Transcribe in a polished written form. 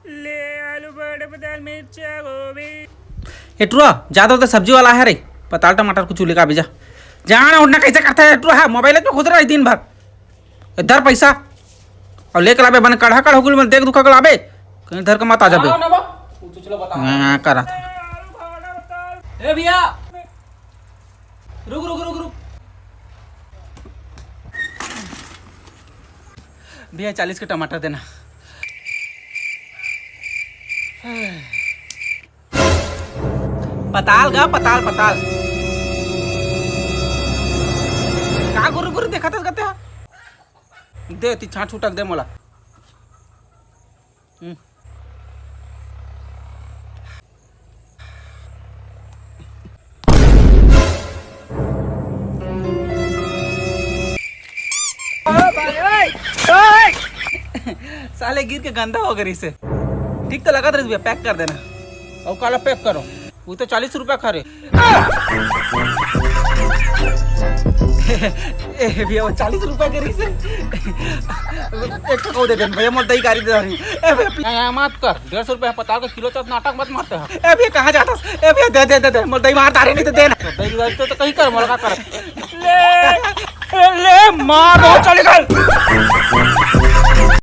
ले आलू बड़े दाल मिर्चा गोभी। एटुआ ज्यादा तो सब्जी वाला है रे, पताल टमाटर कुछ लेकर भेजा। जाना उठना कैसे करता है एटुआ? मोबाइल में खुद रहा है दिन भर। इधर पैसा और लेकर आबे बन कढ़ा कढ़ा होगुल में देख दुखा कर आबे कहीं इधर का मत आ जाबे। हां करा ए भैया रुक रुक रुक रुक भैया 40 के टमाटर देना। पताल गा पताल पताल का गुरु गुरु देखा था कहते हैं दे ती छाट छूटक दे मोला। साले गिर के गंदा हो गई से ठीक तो लगा था भैया, पैक कर देना। और काला पैक करो, वो तो 40 रुपया खा रहे। भैया वो 40 रुपया करी से एक टका दे देना भैया, मोर दही गाड़ी दे रही। ए भैया मत कर, 150 रुपया पताल का किलो चल नाटक मत मारते हो। ए भैया कहाँ जाता? ए भैया दे दे दे दे, मोर दही मार तारे नहीं तो देना। दही तो कहीं कर मोर का कर ले मार दो चल निकल।